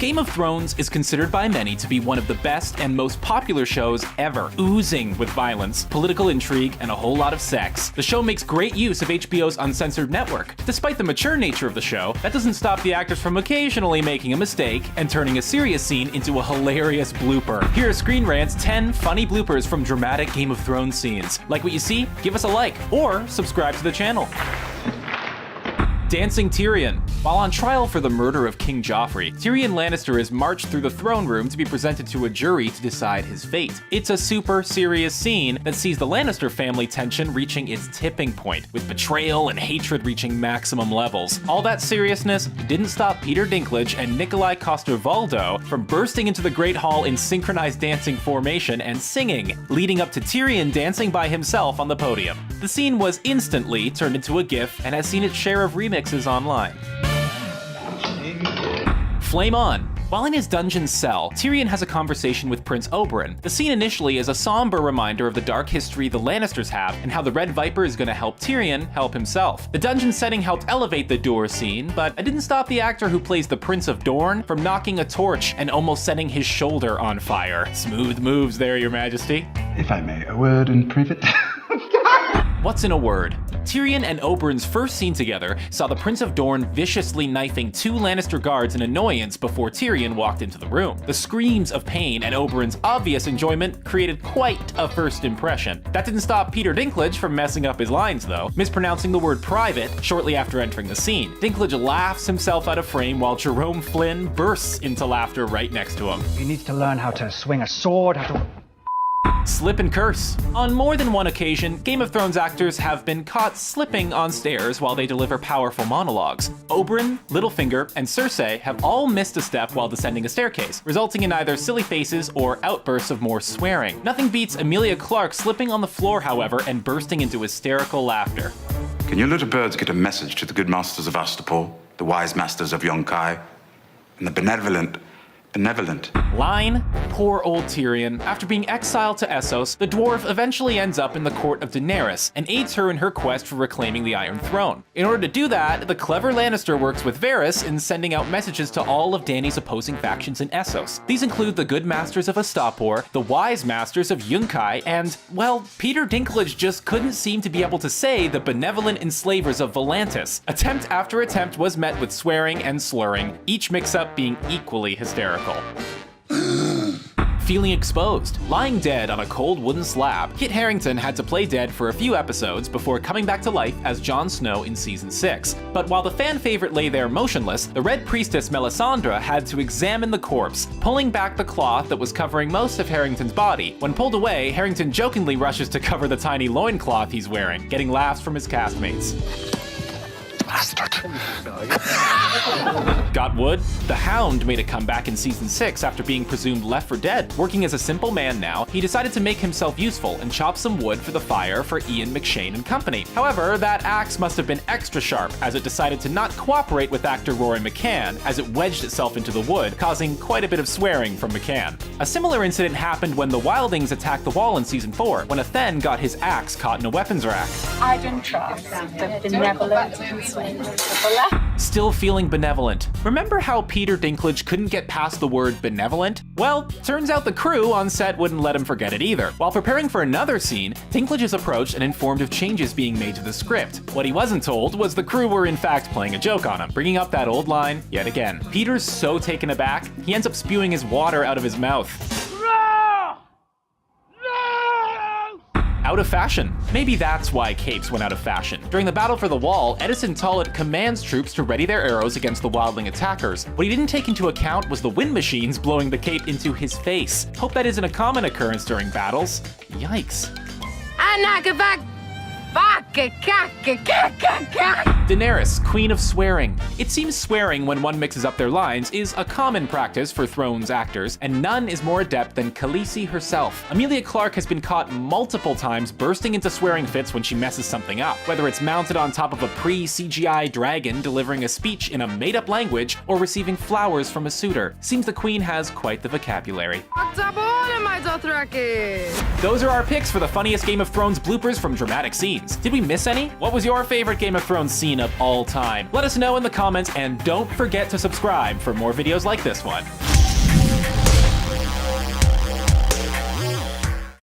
Game of Thrones is considered by many to be one of the best and most popular shows ever, oozing with violence, political intrigue, and a whole lot of sex. The show makes great use of HBO's uncensored network. Despite the mature nature of the show, that doesn't stop the actors from occasionally making a mistake and turning a serious scene into a hilarious blooper. Here are Screen Rant's 10 funny bloopers from dramatic Game of Thrones scenes. Like what you see? Give us a like, or subscribe to the channel. Dancing Tyrion. While on trial for the murder of King Joffrey, Tyrion Lannister is marched through the throne room to be presented to a jury to decide his fate. It's a super serious scene that sees the Lannister family tension reaching its tipping point, with betrayal and hatred reaching maximum levels. All that seriousness didn't stop Peter Dinklage and Nikolai Coster-Waldau from bursting into the Great Hall in synchronized dancing formation and singing, leading up to Tyrion dancing by himself on the podium. The scene was instantly turned into a GIF and has seen its share of remixes online. Flame On. While in his dungeon cell, Tyrion has a conversation with Prince Oberyn. The scene initially is a somber reminder of the dark history the Lannisters have and how the Red Viper is going to help Tyrion help himself. The dungeon setting helped elevate the door scene, but it didn't stop the actor who plays the Prince of Dorne from knocking a torch and almost setting his shoulder on fire. Smooth moves there, Your Majesty. If I may, a word in private. What's in a word? Tyrion and Oberyn's first scene together saw the Prince of Dorne viciously knifing 2 Lannister guards in annoyance before Tyrion walked into the room. The screams of pain and Oberyn's obvious enjoyment created quite a first impression. That didn't stop Peter Dinklage from messing up his lines though, mispronouncing the word private shortly after entering the scene. Dinklage laughs himself out of frame while Jerome Flynn bursts into laughter right next to him. He needs to learn how to swing a sword, how to... Slip and curse. On more than one occasion, Game of Thrones actors have been caught slipping on stairs while they deliver powerful monologues. Oberyn, Littlefinger, and Cersei have all missed a step while descending a staircase, resulting in either silly faces or outbursts of more swearing. Nothing beats Emilia Clarke slipping on the floor, however, and bursting into hysterical laughter. Can you little birds get a message to the good masters of Astapor, the wise masters of Yunkai, and the benevolent? Line, poor old Tyrion. After being exiled to Essos, the dwarf eventually ends up in the court of Daenerys and aids her in her quest for reclaiming the Iron Throne. In order to do that, the clever Lannister works with Varys in sending out messages to all of Dany's opposing factions in Essos. These include the good masters of Astapor, the wise masters of Yunkai, and, well, Peter Dinklage just couldn't seem to be able to say the benevolent enslavers of Volantis. Attempt after attempt was met with swearing and slurring, each mix-up being equally hysterical. Feeling exposed. Lying dead on a cold wooden slab, Kit Harington had to play dead for a few episodes before coming back to life as Jon Snow in season 6. But while the fan favorite lay there motionless, the Red Priestess Melisandre had to examine the corpse, pulling back the cloth that was covering most of Harington's body. When pulled away, Harington jokingly rushes to cover the tiny loincloth he's wearing, getting laughs from his castmates. Bastard. Got wood? The Hound made a comeback in season 6 after being presumed left for dead. Working as a simple man now, he decided to make himself useful and chop some wood for the fire for Ian McShane and company. However, that axe must have been extra sharp as it decided to not cooperate with actor Rory McCann as it wedged itself into the wood, causing quite a bit of swearing from McCann. A similar incident happened when the Wildings attacked the wall in season 4, when a Then got his axe caught in a weapons rack. I don't trust the benevolent enslavers of the left. Still feeling benevolent. Remember how Peter Dinklage couldn't get past the word benevolent? Well, turns out the crew on set wouldn't let him forget it either. While preparing for another scene, Dinklage is approached and informed of changes being made to the script. What he wasn't told was the crew were in fact playing a joke on him, bringing up that old line yet again. Peter's so taken aback, he ends up spewing his water out of his mouth. Out of fashion. Maybe that's why capes went out of fashion. During the battle for the wall, Edison Tollitt commands troops to ready their arrows against the wildling attackers. What he didn't take into account was the wind machines blowing the cape into his face. Hope that isn't a common occurrence during battles. Yikes. Daenerys, Queen of Swearing. It seems swearing when one mixes up their lines is a common practice for Thrones actors, and none is more adept than Khaleesi herself. Emilia Clarke has been caught multiple times bursting into swearing fits when she messes something up, whether it's mounted on top of a pre-CGI dragon delivering a speech in a made-up language or receiving flowers from a suitor. Seems the Queen has quite the vocabulary. Those are our picks for the funniest Game of Thrones bloopers from dramatic scenes. scenes. Did we miss any? What was your favorite Game of Thrones scene of all time? Let us know in the comments, and don't forget to subscribe for more videos like this one.